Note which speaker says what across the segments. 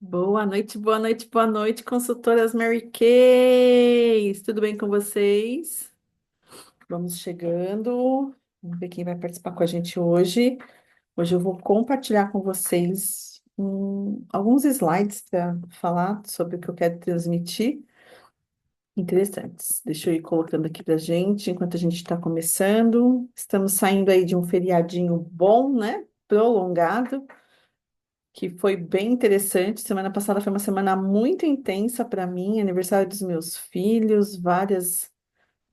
Speaker 1: Boa noite, boa noite, boa noite, consultoras Mary Kay. Tudo bem com vocês? Vamos chegando. Vamos ver quem vai participar com a gente hoje. Hoje eu vou compartilhar com vocês alguns slides para falar sobre o que eu quero transmitir. Interessantes. Deixa eu ir colocando aqui para a gente enquanto a gente está começando. Estamos saindo aí de um feriadinho bom, né? Prolongado, que foi bem interessante. Semana passada foi uma semana muito intensa para mim, aniversário dos meus filhos, várias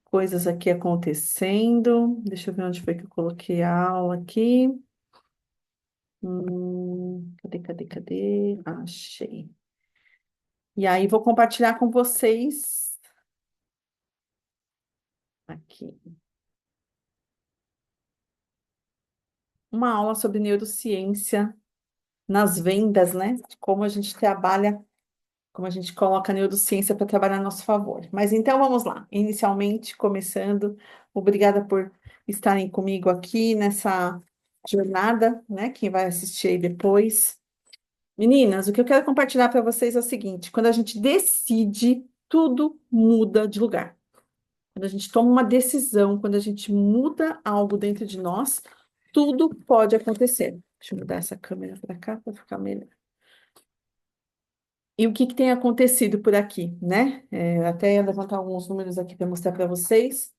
Speaker 1: coisas aqui acontecendo. Deixa eu ver onde foi que eu coloquei a aula aqui. Cadê? Achei. E aí vou compartilhar com vocês aqui uma aula sobre neurociência nas vendas, né? De como a gente trabalha, como a gente coloca a neurociência para trabalhar a nosso favor. Mas então vamos lá. Inicialmente, começando, obrigada por estarem comigo aqui nessa jornada, né? Quem vai assistir aí depois. Meninas, o que eu quero compartilhar para vocês é o seguinte: quando a gente decide, tudo muda de lugar. Quando a gente toma uma decisão, quando a gente muda algo dentro de nós, tudo pode acontecer. Deixa eu mudar essa câmera para cá para ficar melhor. E o que que tem acontecido por aqui, né? Até ia levantar alguns números aqui para mostrar para vocês.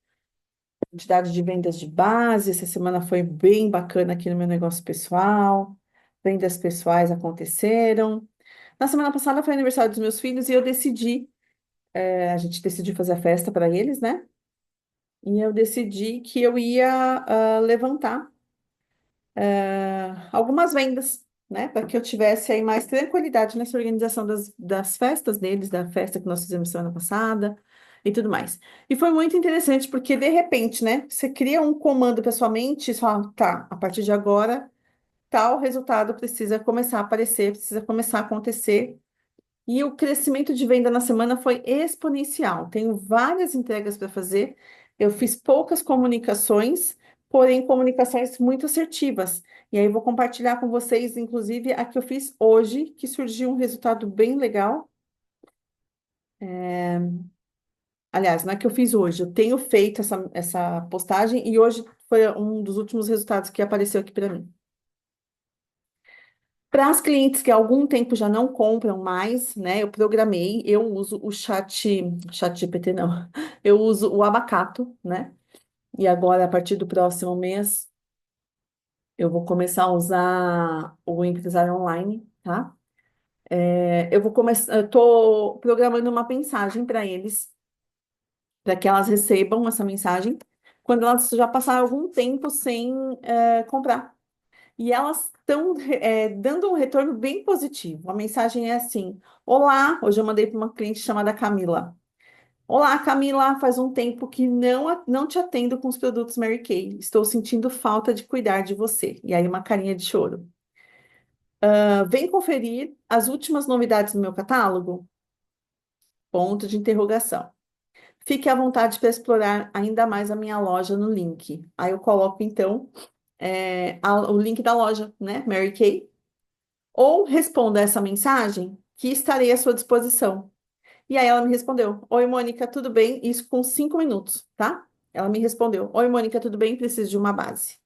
Speaker 1: Quantidade de vendas de base, essa semana foi bem bacana aqui no meu negócio pessoal. Vendas pessoais aconteceram. Na semana passada foi aniversário dos meus filhos e eu decidi, a gente decidiu fazer a festa para eles, né? E eu decidi que eu ia levantar algumas vendas, né? Para que eu tivesse aí mais tranquilidade nessa organização das festas deles, da festa que nós fizemos semana passada e tudo mais. E foi muito interessante porque, de repente, né? Você cria um comando para sua mente e fala, tá, a partir de agora, tal resultado precisa começar a aparecer, precisa começar a acontecer. E o crescimento de venda na semana foi exponencial. Tenho várias entregas para fazer. Eu fiz poucas comunicações, porém comunicações muito assertivas. E aí eu vou compartilhar com vocês, inclusive, a que eu fiz hoje, que surgiu um resultado bem legal. Aliás, não é que eu fiz hoje, eu tenho feito essa postagem e hoje foi um dos últimos resultados que apareceu aqui para mim. Para as clientes que há algum tempo já não compram mais, né? Eu programei, eu uso o chat GPT não, eu uso o Abacato, né? E agora, a partir do próximo mês, eu vou começar a usar o Empresário Online, tá? Eu vou começar, eu tô programando uma mensagem para eles, para que elas recebam essa mensagem quando elas já passaram algum tempo sem comprar. E elas estão dando um retorno bem positivo. A mensagem é assim: Olá, hoje eu mandei para uma cliente chamada Camila. Olá, Camila, faz um tempo que não te atendo com os produtos Mary Kay. Estou sentindo falta de cuidar de você. E aí, uma carinha de choro. Vem conferir as últimas novidades no meu catálogo? Ponto de interrogação. Fique à vontade para explorar ainda mais a minha loja no link. Aí eu coloco, então, o link da loja, né? Mary Kay. Ou responda essa mensagem que estarei à sua disposição. E aí ela me respondeu: Oi, Mônica, tudo bem? Isso com 5 minutos, tá? Ela me respondeu: Oi, Mônica, tudo bem? Preciso de uma base.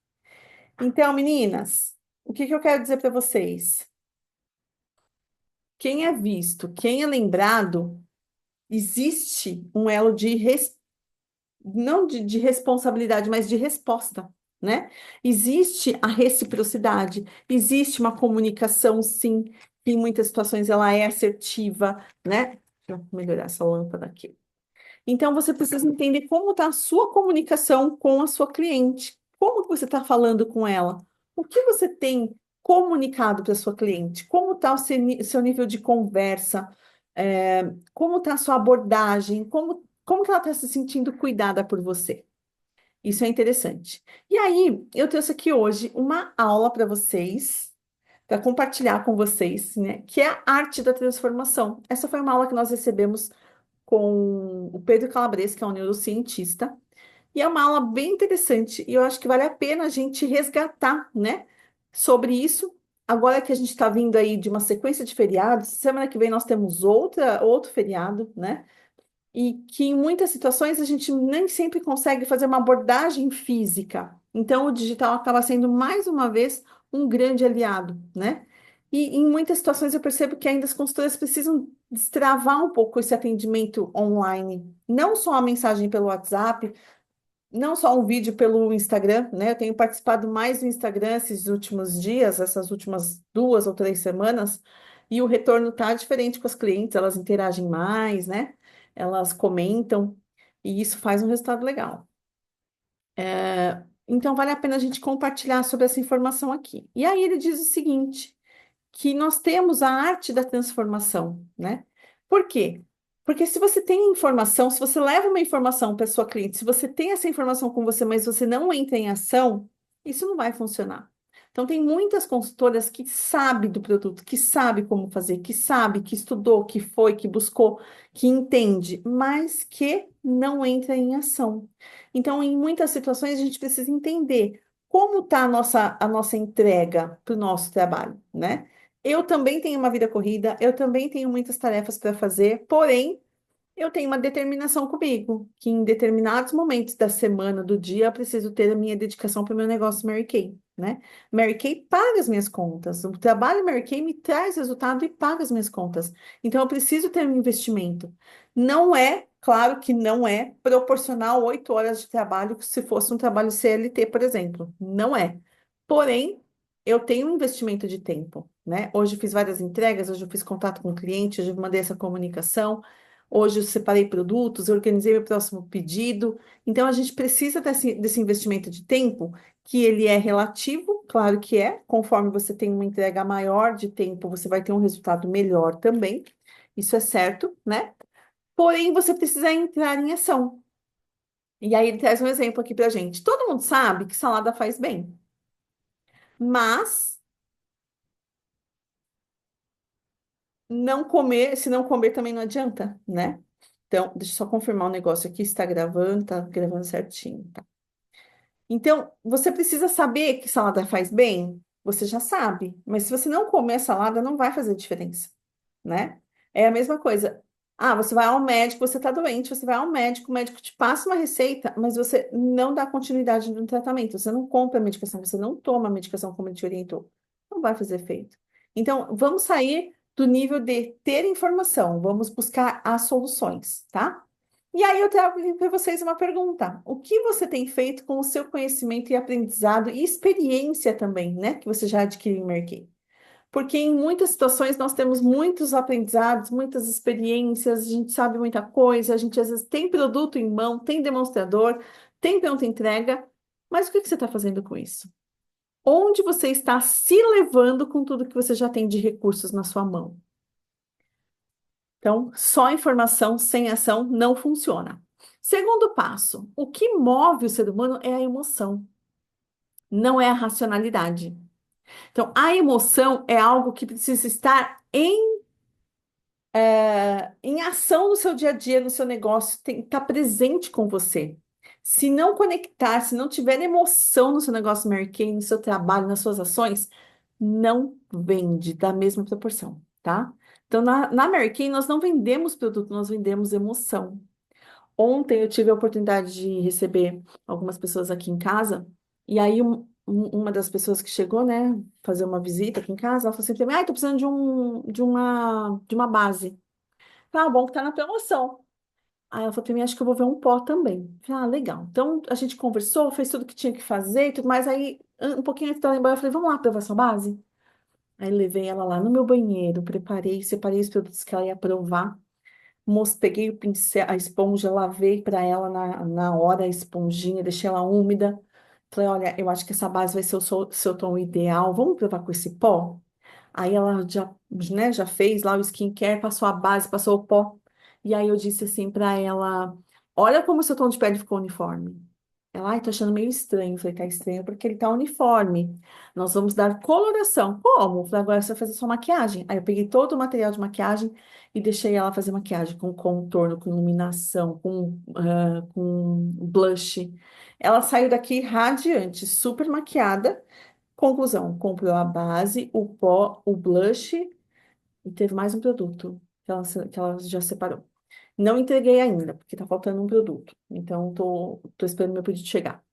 Speaker 1: Então, meninas, o que que eu quero dizer para vocês? Quem é visto, quem é lembrado, existe um elo não de responsabilidade, mas de resposta, né? Existe a reciprocidade, existe uma comunicação, sim, que em muitas situações ela é assertiva, né? Deixa eu melhorar essa lâmpada aqui. Então, você precisa entender como está a sua comunicação com a sua cliente. Como que você está falando com ela? O que você tem comunicado para a sua cliente? Como está o seu nível de conversa? Como está a sua abordagem? Como que ela está se sentindo cuidada por você? Isso é interessante. E aí, eu trouxe aqui hoje uma aula para vocês, para compartilhar com vocês, né? Que é a arte da transformação. Essa foi uma aula que nós recebemos com o Pedro Calabres, que é um neurocientista, e é uma aula bem interessante, e eu acho que vale a pena a gente resgatar, né, sobre isso, Agora que a gente está vindo aí de uma sequência de feriados, semana que vem nós temos outro feriado, né? E que em muitas situações a gente nem sempre consegue fazer uma abordagem física. Então, o digital acaba sendo mais uma vez um grande aliado, né? E em muitas situações eu percebo que ainda as consultoras precisam destravar um pouco esse atendimento online, não só a mensagem pelo WhatsApp, não só um vídeo pelo Instagram, né? Eu tenho participado mais do Instagram esses últimos dias, essas últimas 2 ou 3 semanas, e o retorno tá diferente com as clientes, elas interagem mais, né? Elas comentam, e isso faz um resultado legal. Então, vale a pena a gente compartilhar sobre essa informação aqui. E aí ele diz o seguinte: que nós temos a arte da transformação, né? Por quê? Porque se você tem informação, se você leva uma informação para sua cliente, se você tem essa informação com você, mas você não entra em ação, isso não vai funcionar. Então, tem muitas consultoras que sabem do produto, que sabem como fazer, que sabe, que estudou, que foi, que buscou, que entende, mas que não entra em ação. Então, em muitas situações, a gente precisa entender como está a nossa entrega para o nosso trabalho, né? Eu também tenho uma vida corrida, eu também tenho muitas tarefas para fazer, porém, eu tenho uma determinação comigo, que em determinados momentos da semana, do dia, eu preciso ter a minha dedicação para o meu negócio Mary Kay, né? Mary Kay paga as minhas contas, o trabalho Mary Kay me traz resultado e paga as minhas contas. Então, eu preciso ter um investimento. Não é, claro que não é proporcional 8 horas de trabalho se fosse um trabalho CLT, por exemplo. Não é. Porém, eu tenho um investimento de tempo, né? Hoje eu fiz várias entregas, hoje eu fiz contato com o cliente, hoje eu mandei essa comunicação. Hoje eu separei produtos, eu organizei meu próximo pedido. Então, a gente precisa desse investimento de tempo, que ele é relativo, claro que é. Conforme você tem uma entrega maior de tempo, você vai ter um resultado melhor também. Isso é certo, né? Porém, você precisa entrar em ação. E aí, ele traz um exemplo aqui pra gente. Todo mundo sabe que salada faz bem, mas não comer, se não comer também não adianta, né? Então, deixa eu só confirmar um negócio aqui, está gravando, tá gravando certinho. Tá? Então, você precisa saber que salada faz bem? Você já sabe, mas se você não comer salada, não vai fazer diferença, né? É a mesma coisa. Ah, você vai ao médico, você está doente, você vai ao médico, o médico te passa uma receita, mas você não dá continuidade no tratamento, você não compra a medicação, você não toma a medicação como ele te orientou. Não vai fazer efeito. Então, vamos sair do nível de ter informação, vamos buscar as soluções, tá? E aí eu trago para vocês uma pergunta. O que você tem feito com o seu conhecimento e aprendizado e experiência também, né? Que você já adquiriu em Mercado? Porque em muitas situações nós temos muitos aprendizados, muitas experiências, a gente sabe muita coisa, a gente às vezes tem produto em mão, tem demonstrador, tem pronta entrega, mas o que que você está fazendo com isso? Onde você está se levando com tudo que você já tem de recursos na sua mão? Então, só informação sem ação não funciona. Segundo passo, o que move o ser humano é a emoção, não é a racionalidade. Então, a emoção é algo que precisa estar em ação no seu dia a dia, no seu negócio, tem que estar presente com você. Se não conectar, se não tiver emoção no seu negócio Mary Kay, no seu trabalho, nas suas ações, não vende da mesma proporção, tá? Então, na Mary Kay, nós não vendemos produto, nós vendemos emoção. Ontem eu tive a oportunidade de receber algumas pessoas aqui em casa, e aí uma das pessoas que chegou, né, fazer uma visita aqui em casa, ela falou assim, pra mim, tô precisando de uma base. Ah, bom que tá na promoção. Aí ela falou pra mim, acho que eu vou ver um pó também. Falei, ah, legal. Então a gente conversou, fez tudo que tinha que fazer e tudo mais. Aí, um pouquinho antes dela ir embora, eu falei, vamos lá provar sua base? Aí levei ela lá no meu banheiro, preparei, separei os produtos que ela ia provar. Peguei o pincel, a esponja, lavei para ela na hora a esponjinha, deixei ela úmida. Falei, olha, eu acho que essa base vai ser o seu tom ideal. Vamos provar com esse pó? Aí ela já, né, já fez lá o skincare, passou a base, passou o pó. E aí eu disse assim para ela: olha como o seu tom de pele ficou uniforme. Ela, ai, tô achando meio estranho. Eu falei, tá estranho porque ele tá uniforme. Nós vamos dar coloração. Como? Eu falei, agora você vai fazer sua maquiagem. Aí eu peguei todo o material de maquiagem e deixei ela fazer maquiagem com contorno, com iluminação, com blush. Ela saiu daqui radiante, super maquiada. Conclusão, comprou a base, o pó, o blush e teve mais um produto que ela já separou. Não entreguei ainda, porque tá faltando um produto. Então, tô esperando meu pedido chegar.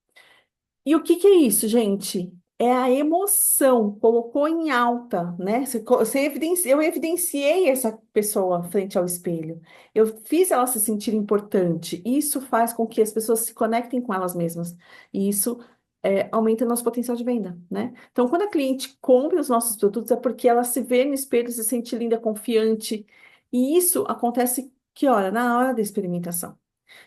Speaker 1: E o que que é isso, gente? É a emoção, colocou em alta, né? Eu evidenciei essa pessoa frente ao espelho. Eu fiz ela se sentir importante. Isso faz com que as pessoas se conectem com elas mesmas. E isso aumenta nosso potencial de venda, né? Então, quando a cliente compra os nossos produtos, é porque ela se vê no espelho, se sente linda, confiante. E isso acontece que hora? Na hora da experimentação.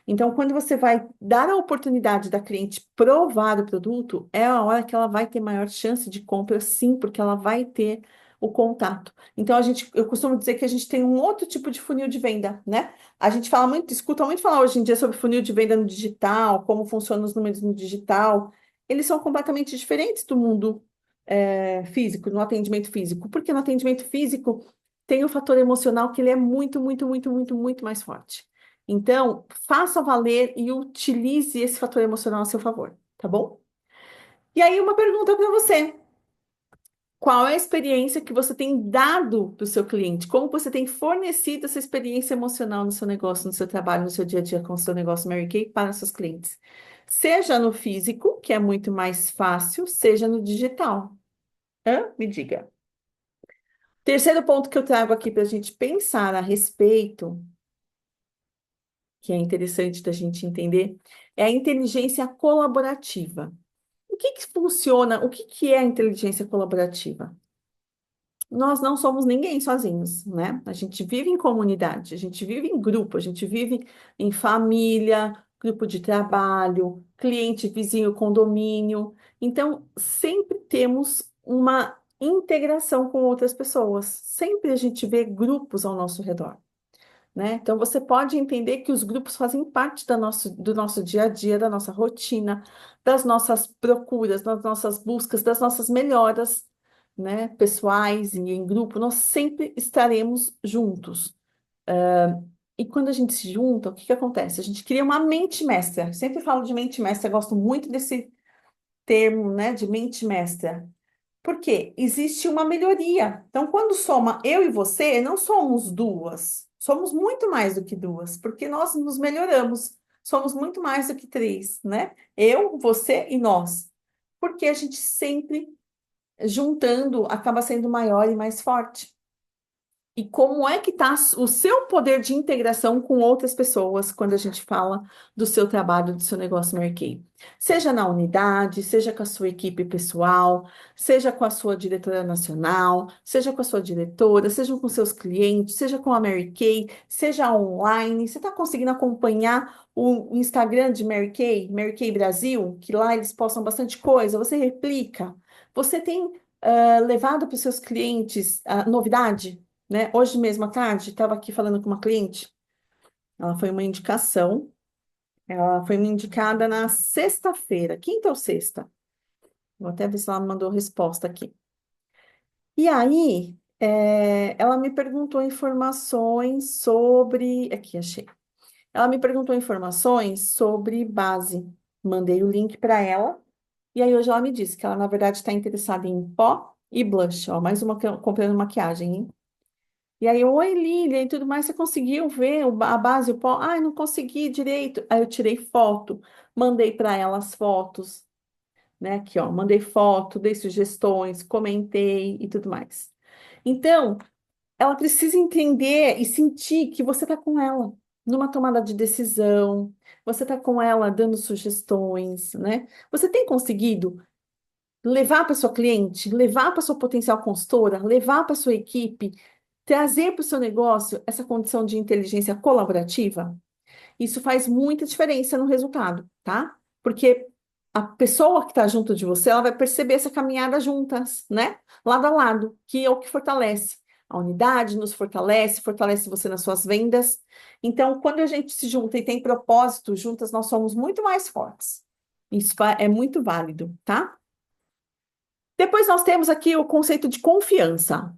Speaker 1: Então, quando você vai dar a oportunidade da cliente provar o produto, é a hora que ela vai ter maior chance de compra, sim, porque ela vai ter o contato. Então, eu costumo dizer que a gente tem um outro tipo de funil de venda, né? A gente fala muito, escuta muito falar hoje em dia sobre funil de venda no digital, como funcionam os números no digital. Eles são completamente diferentes do mundo físico, no atendimento físico, porque no atendimento físico tem o fator emocional que ele é muito, muito, muito, muito, muito mais forte. Então, faça valer e utilize esse fator emocional a seu favor, tá bom? E aí, uma pergunta para você. Qual é a experiência que você tem dado para o seu cliente? Como você tem fornecido essa experiência emocional no seu negócio, no seu trabalho, no seu dia a dia com o seu negócio Mary Kay para os seus clientes? Seja no físico, que é muito mais fácil, seja no digital. Hã? Me diga. Terceiro ponto que eu trago aqui para a gente pensar a respeito, que é interessante da gente entender, é a inteligência colaborativa. O que que funciona? O que que é a inteligência colaborativa? Nós não somos ninguém sozinhos, né? A gente vive em comunidade, a gente vive em grupo, a gente vive em família, grupo de trabalho, cliente, vizinho, condomínio. Então, sempre temos uma integração com outras pessoas. Sempre a gente vê grupos ao nosso redor, né? Então, você pode entender que os grupos fazem parte do nosso dia a dia, da nossa rotina, das nossas procuras, das nossas buscas, das nossas melhoras, né? Pessoais e em grupo, nós sempre estaremos juntos. E quando a gente se junta, o que que acontece? A gente cria uma mente mestra. Sempre falo de mente mestra, eu gosto muito desse termo, né? De mente mestra. Porque existe uma melhoria. Então, quando soma eu e você, não somos duas, somos muito mais do que duas, porque nós nos melhoramos. Somos muito mais do que três, né? Eu, você e nós. Porque a gente sempre juntando acaba sendo maior e mais forte. E como é que está o seu poder de integração com outras pessoas quando a gente fala do seu trabalho, do seu negócio Mary Kay? Seja na unidade, seja com a sua equipe pessoal, seja com a sua diretora nacional, seja com a sua diretora, seja com seus clientes, seja com a Mary Kay, seja online. Você está conseguindo acompanhar o Instagram de Mary Kay Brasil, que lá eles postam bastante coisa, você replica. Você tem levado para os seus clientes a novidade? Né? Hoje mesmo à tarde, estava aqui falando com uma cliente, ela foi uma indicação, ela foi me indicada na sexta-feira, quinta ou sexta. Vou até ver se ela me mandou resposta aqui. E aí, ela me perguntou informações sobre. Aqui, achei. Ela me perguntou informações sobre base. Mandei o link para ela. E aí, hoje ela me disse que ela, na verdade, está interessada em pó e blush. Ó, mais uma comprando maquiagem, hein? E aí, oi, Lilian e tudo mais, você conseguiu ver a base, o pó? Ai, não consegui direito. Aí eu tirei foto, mandei para ela as fotos, né? Aqui, ó, mandei foto, dei sugestões, comentei e tudo mais. Então, ela precisa entender e sentir que você está com ela numa tomada de decisão, você está com ela dando sugestões, né? Você tem conseguido levar para sua cliente, levar para sua potencial consultora, levar para sua equipe, trazer para o seu negócio essa condição de inteligência colaborativa? Isso faz muita diferença no resultado, tá? Porque a pessoa que está junto de você, ela vai perceber essa caminhada juntas, né? Lado a lado, que é o que fortalece. A unidade nos fortalece, fortalece você nas suas vendas. Então, quando a gente se junta e tem propósito, juntas nós somos muito mais fortes. Isso é muito válido, tá? Depois nós temos aqui o conceito de confiança.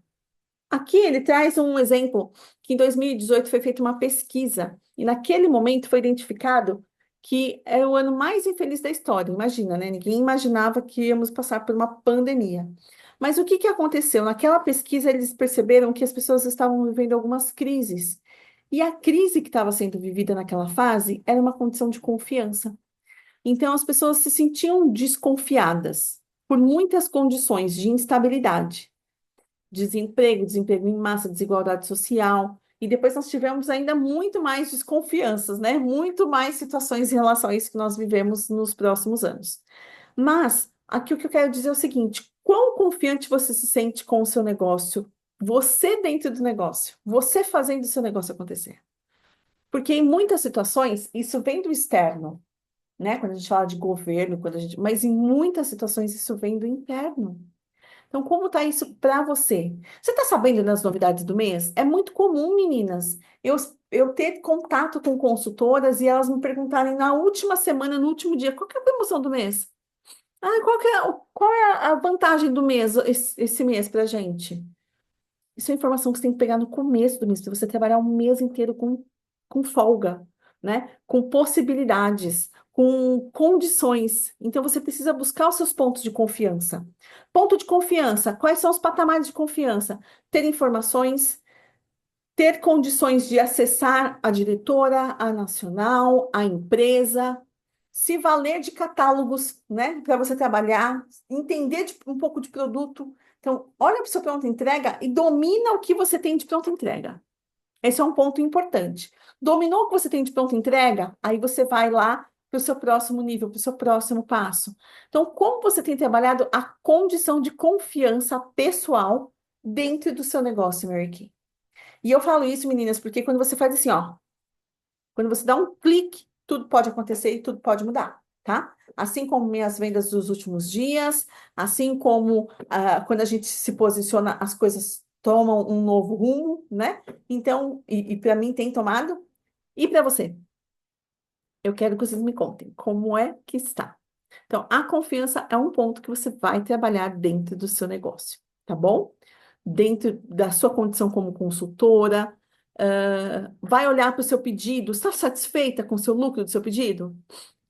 Speaker 1: Aqui ele traz um exemplo que em 2018 foi feita uma pesquisa e naquele momento foi identificado que é o ano mais infeliz da história. Imagina, né? Ninguém imaginava que íamos passar por uma pandemia. Mas o que que aconteceu? Naquela pesquisa, eles perceberam que as pessoas estavam vivendo algumas crises. E a crise que estava sendo vivida naquela fase era uma condição de confiança. Então, as pessoas se sentiam desconfiadas por muitas condições de instabilidade, desemprego, desemprego em massa, desigualdade social. E depois nós tivemos ainda muito mais desconfianças, né? Muito mais situações em relação a isso que nós vivemos nos próximos anos. Mas aqui o que eu quero dizer é o seguinte: quão confiante você se sente com o seu negócio? Você dentro do negócio, você fazendo o seu negócio acontecer. Porque em muitas situações, isso vem do externo, né? Quando a gente fala de governo, mas em muitas situações isso vem do interno. Então, como está isso para você? Você está sabendo das novidades do mês? É muito comum, meninas, eu ter contato com consultoras e elas me perguntarem na última semana, no último dia, qual que é a promoção do mês? Ah, qual é a vantagem do mês, esse mês para gente? Isso é informação que você tem que pegar no começo do mês, para você trabalhar um mês inteiro com folga, né? Com possibilidades, com condições. Então, você precisa buscar os seus pontos de confiança. Ponto de confiança, quais são os patamares de confiança? Ter informações, ter condições de acessar a diretora, a nacional, a empresa, se valer de catálogos, né, para você trabalhar, entender um pouco de produto. Então, olha para o seu pronto entrega e domina o que você tem de pronta entrega. Esse é um ponto importante. Dominou o que você tem de pronta entrega, aí você vai lá para o seu próximo nível, para o seu próximo passo. Então, como você tem trabalhado a condição de confiança pessoal dentro do seu negócio, Mary Kay? E eu falo isso, meninas, porque quando você faz assim, ó, quando você dá um clique, tudo pode acontecer e tudo pode mudar, tá? Assim como minhas vendas dos últimos dias, assim como quando a gente se posiciona, as coisas tomam um novo rumo, né? Então, e para mim tem tomado. E para você? Eu quero que vocês me contem como é que está. Então, a confiança é um ponto que você vai trabalhar dentro do seu negócio, tá bom? Dentro da sua condição como consultora, vai olhar para o seu pedido, está satisfeita com o seu lucro do seu pedido?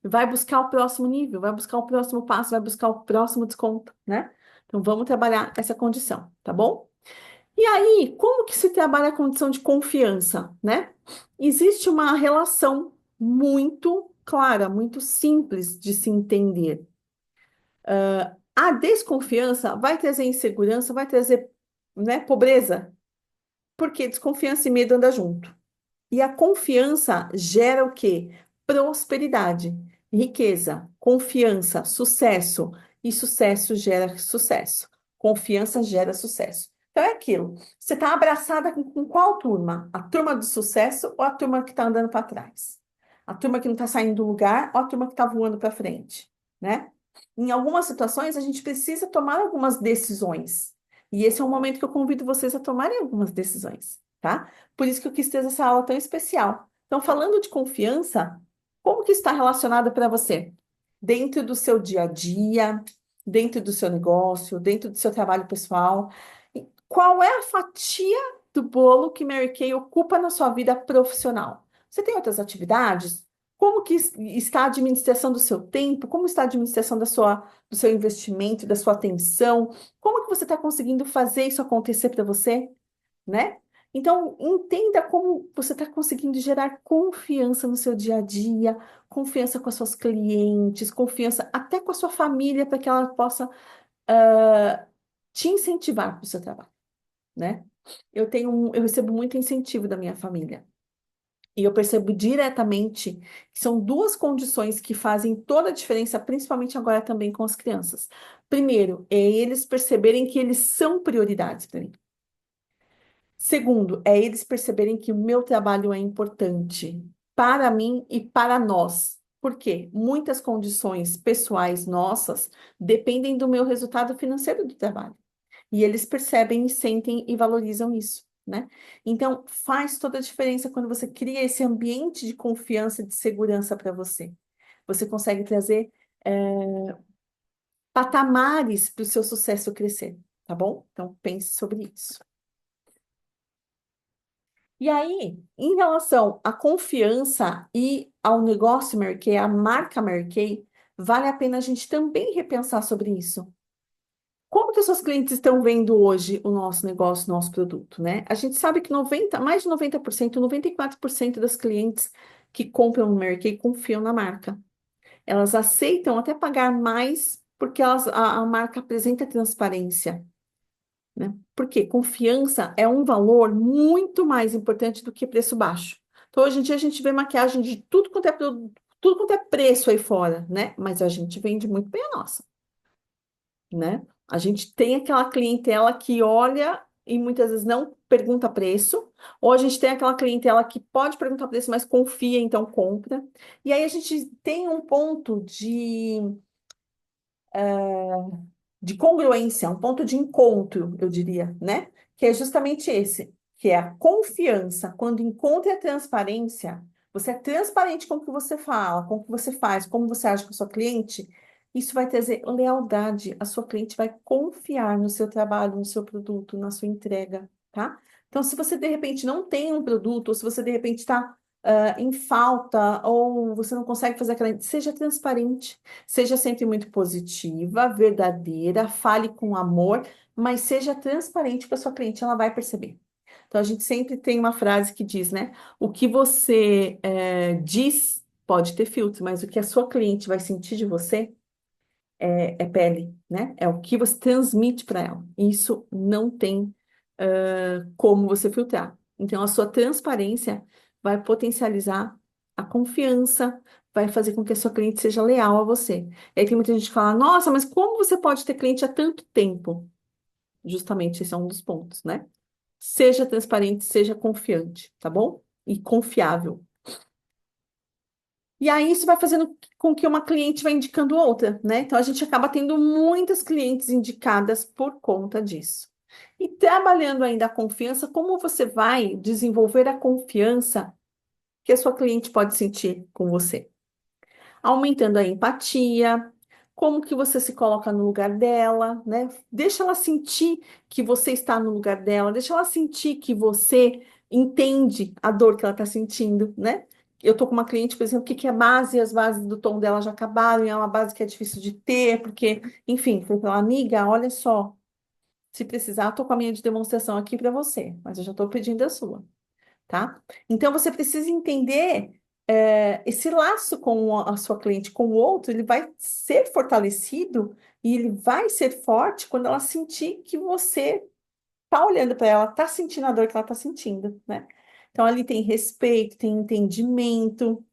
Speaker 1: Vai buscar o próximo nível, vai buscar o próximo passo, vai buscar o próximo desconto, né? Então, vamos trabalhar essa condição, tá bom? E aí, como que se trabalha a condição de confiança, né? Existe uma relação muito clara, muito simples de se entender. A desconfiança vai trazer insegurança, vai trazer, né, pobreza, porque desconfiança e medo andam junto. E a confiança gera o quê? Prosperidade, riqueza, confiança, sucesso. E sucesso gera sucesso. Confiança gera sucesso. Então é aquilo. Você está abraçada com qual turma? A turma do sucesso ou a turma que está andando para trás? A turma que não está saindo do lugar ou a turma que está voando para frente, né? Em algumas situações, a gente precisa tomar algumas decisões. E esse é o momento que eu convido vocês a tomarem algumas decisões, tá? Por isso que eu quis ter essa aula tão especial. Então, falando de confiança, como que está relacionada para você? Dentro do seu dia a dia, dentro do seu negócio, dentro do seu trabalho pessoal. E qual é a fatia do bolo que Mary Kay ocupa na sua vida profissional? Você tem outras atividades? Como que está a administração do seu tempo? Como está a administração do seu investimento, da sua atenção? Como que você está conseguindo fazer isso acontecer para você, né? Então, entenda como você está conseguindo gerar confiança no seu dia a dia, confiança com as suas clientes, confiança até com a sua família, para que ela possa ah, te incentivar para o seu trabalho, né? Eu recebo muito incentivo da minha família. E eu percebo diretamente que são duas condições que fazem toda a diferença, principalmente agora também com as crianças. Primeiro, é eles perceberem que eles são prioridades para mim. Segundo, é eles perceberem que o meu trabalho é importante para mim e para nós. Por quê? Muitas condições pessoais nossas dependem do meu resultado financeiro do trabalho. E eles percebem e sentem e valorizam isso, né? Então, faz toda a diferença quando você cria esse ambiente de confiança, de segurança para você. Você consegue trazer patamares para o seu sucesso crescer, tá bom? Então, pense sobre isso. E aí, em relação à confiança e ao negócio Mary Kay, à marca Mary Kay, vale a pena a gente também repensar sobre isso. Como que os seus clientes estão vendo hoje o nosso negócio, o nosso produto, né? A gente sabe que mais de 90%, 94% das clientes que compram no Mary Kay confiam na marca. Elas aceitam até pagar mais porque a marca apresenta transparência, né? Porque confiança é um valor muito mais importante do que preço baixo. Então, hoje em dia, a gente vê maquiagem de tudo quanto é produto, tudo quanto é preço aí fora, né? Mas a gente vende muito bem a nossa, né? A gente tem aquela clientela que olha e muitas vezes não pergunta preço, ou a gente tem aquela clientela que pode perguntar preço, mas confia, então compra. E aí a gente tem um ponto de congruência, um ponto de encontro, eu diria, né? Que é justamente esse, que é a confiança. Quando encontra a transparência, você é transparente com o que você fala, com o que você faz, como você age com a sua cliente, isso vai trazer lealdade. A sua cliente vai confiar no seu trabalho, no seu produto, na sua entrega, tá? Então, se você de repente não tem um produto, ou se você de repente está em falta, ou você não consegue fazer aquela, seja transparente. Seja sempre muito positiva, verdadeira, fale com amor, mas seja transparente para sua cliente, ela vai perceber. Então, a gente sempre tem uma frase que diz, né? O que você diz pode ter filtro, mas o que a sua cliente vai sentir de você é pele, né? É o que você transmite para ela. Isso não tem como você filtrar. Então, a sua transparência vai potencializar a confiança, vai fazer com que a sua cliente seja leal a você. E aí tem muita gente que fala, nossa, mas como você pode ter cliente há tanto tempo? Justamente esse é um dos pontos, né? Seja transparente, seja confiante, tá bom? E confiável. E aí isso vai fazendo com que uma cliente vá indicando outra, né? Então a gente acaba tendo muitas clientes indicadas por conta disso. E trabalhando ainda a confiança, como você vai desenvolver a confiança que a sua cliente pode sentir com você? Aumentando a empatia, como que você se coloca no lugar dela, né? Deixa ela sentir que você está no lugar dela, deixa ela sentir que você entende a dor que ela está sentindo, né? Eu tô com uma cliente, por exemplo, que é base, e as bases do tom dela já acabaram, e é uma base que é difícil de ter, porque, enfim, foi pela amiga, olha só, se precisar, eu tô com a minha de demonstração aqui para você, mas eu já tô pedindo a sua, tá? Então você precisa entender esse laço com a sua cliente, com o outro, ele vai ser fortalecido e ele vai ser forte quando ela sentir que você tá olhando para ela, tá sentindo a dor que ela tá sentindo, né? Então ali tem respeito, tem entendimento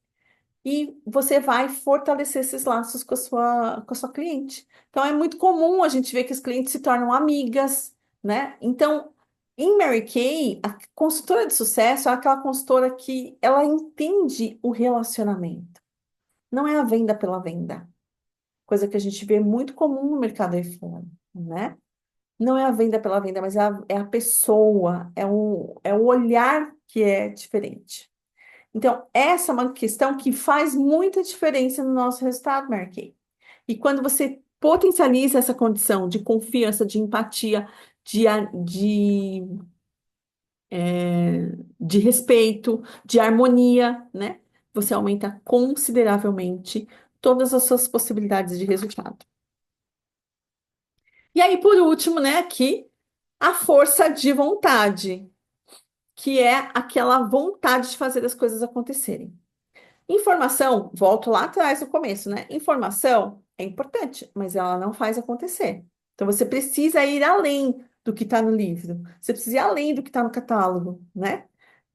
Speaker 1: e você vai fortalecer esses laços com a sua cliente. Então, é muito comum a gente ver que os clientes se tornam amigas, né? Então, em Mary Kay, a consultora de sucesso é aquela consultora que ela entende o relacionamento. Não é a venda pela venda, coisa que a gente vê muito comum no mercado iPhone, né? Não é a venda pela venda, mas é a pessoa, é o olhar que é diferente. Então, essa é uma questão que faz muita diferença no nosso resultado, Marquei. E quando você potencializa essa condição de confiança, de empatia, de, a- de respeito, de harmonia, né? Você aumenta consideravelmente todas as suas possibilidades de resultado. E aí, por último, né, aqui, a força de vontade, que é aquela vontade de fazer as coisas acontecerem. Informação, volto lá atrás no começo, né? Informação é importante, mas ela não faz acontecer. Então você precisa ir além do que está no livro. Você precisa ir além do que está no catálogo, né?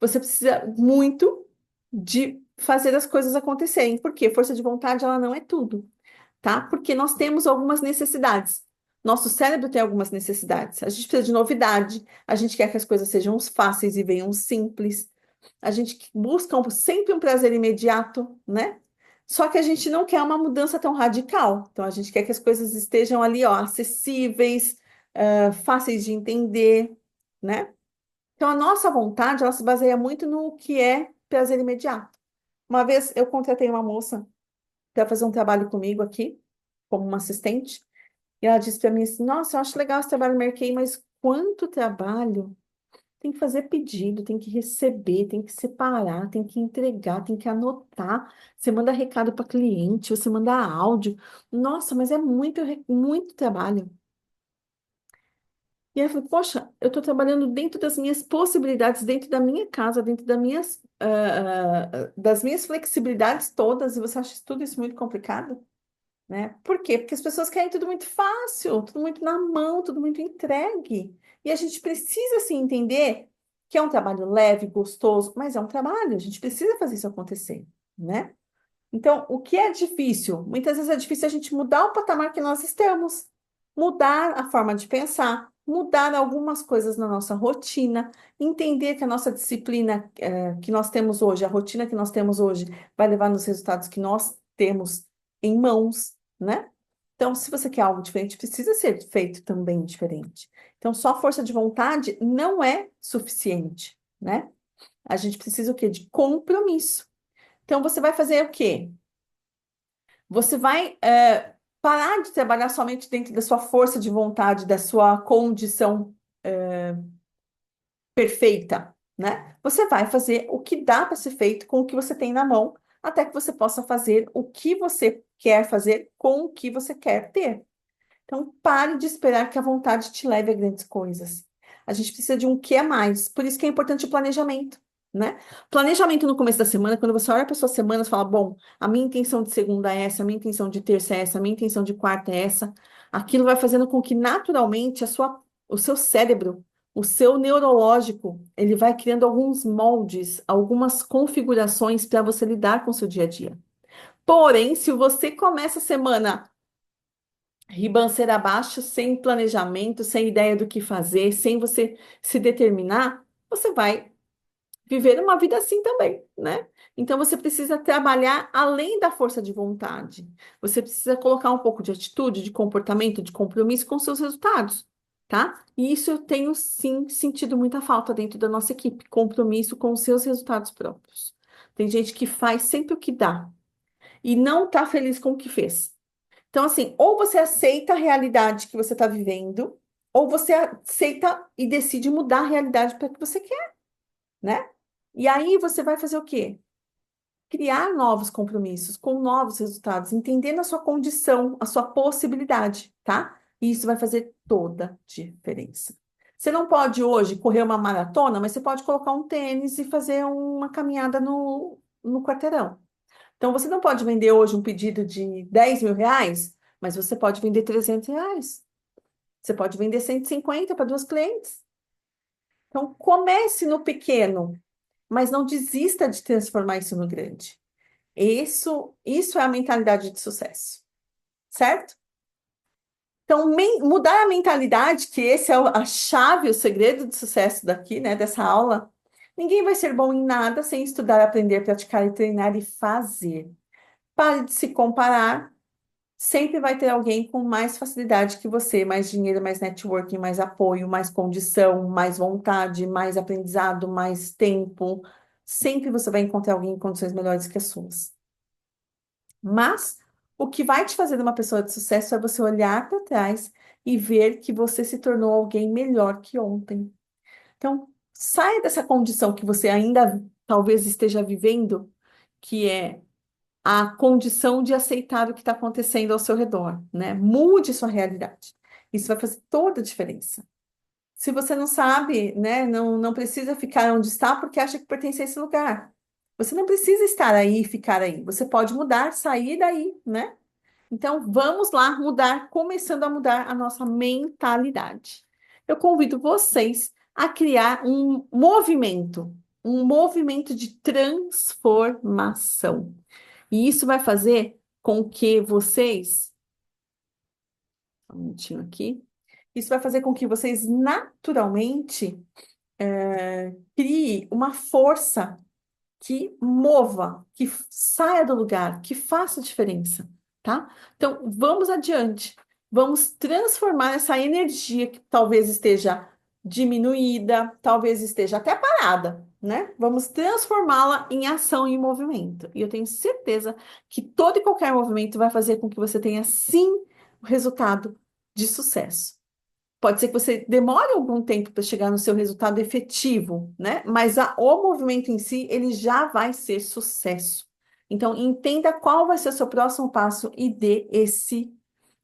Speaker 1: Você precisa muito de fazer as coisas acontecerem. Porque força de vontade, ela não é tudo, tá? Porque nós temos algumas necessidades. Nosso cérebro tem algumas necessidades. A gente precisa de novidade, a gente quer que as coisas sejam fáceis e venham simples. A gente busca sempre um prazer imediato, né? Só que a gente não quer uma mudança tão radical. Então, a gente quer que as coisas estejam ali, ó, acessíveis, fáceis de entender, né? Então, a nossa vontade, ela se baseia muito no que é prazer imediato. Uma vez eu contratei uma moça para fazer um trabalho comigo aqui, como uma assistente, e ela disse para mim assim: Nossa, eu acho legal esse trabalho no Mercado, mas quanto trabalho! Tem que fazer pedido, tem que receber, tem que separar, tem que entregar, tem que anotar. Você manda recado para cliente, você manda áudio. Nossa, mas é muito, muito trabalho. E aí eu falei, poxa, eu estou trabalhando dentro das minhas possibilidades, dentro da minha casa, dentro das minhas flexibilidades todas, e você acha tudo isso muito complicado? Né? Por quê? Porque as pessoas querem tudo muito fácil, tudo muito na mão, tudo muito entregue. E a gente precisa, assim, entender que é um trabalho leve, gostoso, mas é um trabalho, a gente precisa fazer isso acontecer, né? Então, o que é difícil? Muitas vezes é difícil a gente mudar o patamar que nós estamos, mudar a forma de pensar, mudar algumas coisas na nossa rotina, entender que a nossa disciplina, que nós temos hoje, a rotina que nós temos hoje, vai levar nos resultados que nós temos em mãos, né? Então, se você quer algo diferente, precisa ser feito também diferente. Então, só força de vontade não é suficiente, né? A gente precisa o quê? De compromisso. Então, você vai fazer o quê? Você vai parar de trabalhar somente dentro da sua força de vontade, da sua condição perfeita, né? Você vai fazer o que dá para ser feito com o que você tem na mão, até que você possa fazer o que você quer fazer com o que você quer ter. Então, pare de esperar que a vontade te leve a grandes coisas. A gente precisa de um que a mais. Por isso que é importante o planejamento, né? Planejamento no começo da semana, quando você olha para sua semana, você fala, bom, a minha intenção de segunda é essa, a minha intenção de terça é essa, a minha intenção de quarta é essa. Aquilo vai fazendo com que naturalmente o seu cérebro, o seu neurológico, ele vai criando alguns moldes, algumas configurações para você lidar com o seu dia a dia. Porém, se você começa a semana ribanceira abaixo, sem planejamento, sem ideia do que fazer, sem você se determinar, você vai viver uma vida assim também, né? Então você precisa trabalhar além da força de vontade. Você precisa colocar um pouco de atitude, de comportamento, de compromisso com seus resultados, tá? E isso eu tenho sim sentido muita falta dentro da nossa equipe, compromisso com os seus resultados próprios. Tem gente que faz sempre o que dá e não está feliz com o que fez. Então, assim, ou você aceita a realidade que você está vivendo, ou você aceita e decide mudar a realidade para que você quer, né? E aí você vai fazer o quê? Criar novos compromissos com novos resultados, entendendo a sua condição, a sua possibilidade, tá? E isso vai fazer toda a diferença. Você não pode hoje correr uma maratona, mas você pode colocar um tênis e fazer uma caminhada no quarteirão. Então, você não pode vender hoje um pedido de R$ 10.000, mas você pode vender R$ 300. Você pode vender 150 para duas clientes. Então, comece no pequeno, mas não desista de transformar isso no grande. Isso é a mentalidade de sucesso, certo? Então, mudar a mentalidade, que esse é a chave, o segredo de sucesso daqui, né, dessa aula. Ninguém vai ser bom em nada sem estudar, aprender, praticar e treinar e fazer. Pare de se comparar. Sempre vai ter alguém com mais facilidade que você, mais dinheiro, mais networking, mais apoio, mais condição, mais vontade, mais aprendizado, mais tempo. Sempre você vai encontrar alguém em condições melhores que as suas. Mas o que vai te fazer uma pessoa de sucesso é você olhar para trás e ver que você se tornou alguém melhor que ontem. Então, saia dessa condição que você ainda talvez esteja vivendo, que é a condição de aceitar o que está acontecendo ao seu redor, né? Mude sua realidade. Isso vai fazer toda a diferença. Se você não sabe, né, não precisa ficar onde está porque acha que pertence a esse lugar. Você não precisa estar aí e ficar aí. Você pode mudar, sair daí, né? Então, vamos lá mudar, começando a mudar a nossa mentalidade. Eu convido vocês a criar um movimento de transformação. E isso vai fazer com que vocês, um minutinho aqui, isso vai fazer com que vocês naturalmente criem uma força que mova, que saia do lugar, que faça diferença, tá? Então, vamos adiante. Vamos transformar essa energia que talvez esteja diminuída, talvez esteja até parada, né? Vamos transformá-la em ação e movimento. E eu tenho certeza que todo e qualquer movimento vai fazer com que você tenha, sim, o resultado de sucesso. Pode ser que você demore algum tempo para chegar no seu resultado efetivo, né? Mas o movimento em si, ele já vai ser sucesso. Então, entenda qual vai ser o seu próximo passo e dê esse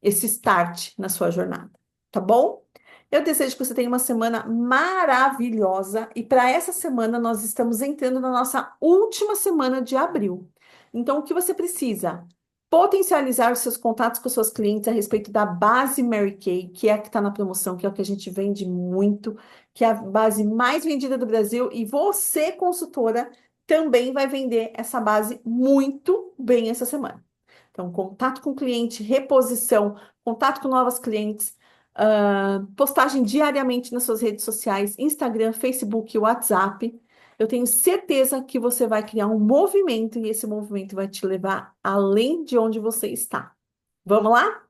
Speaker 1: start na sua jornada, tá bom? Eu desejo que você tenha uma semana maravilhosa e para essa semana nós estamos entrando na nossa última semana de abril. Então, o que você precisa? Potencializar os seus contatos com os seus clientes a respeito da base Mary Kay, que é a que está na promoção, que é o que a gente vende muito, que é a base mais vendida do Brasil, e você, consultora, também vai vender essa base muito bem essa semana. Então, contato com o cliente, reposição, contato com novas clientes, postagem diariamente nas suas redes sociais, Instagram, Facebook, WhatsApp. Eu tenho certeza que você vai criar um movimento e esse movimento vai te levar além de onde você está. Vamos lá?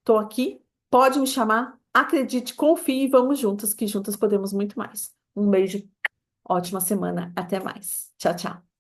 Speaker 1: Estou aqui, pode me chamar, acredite, confie e vamos juntos, que juntos podemos muito mais. Um beijo, ótima semana, até mais. Tchau, tchau.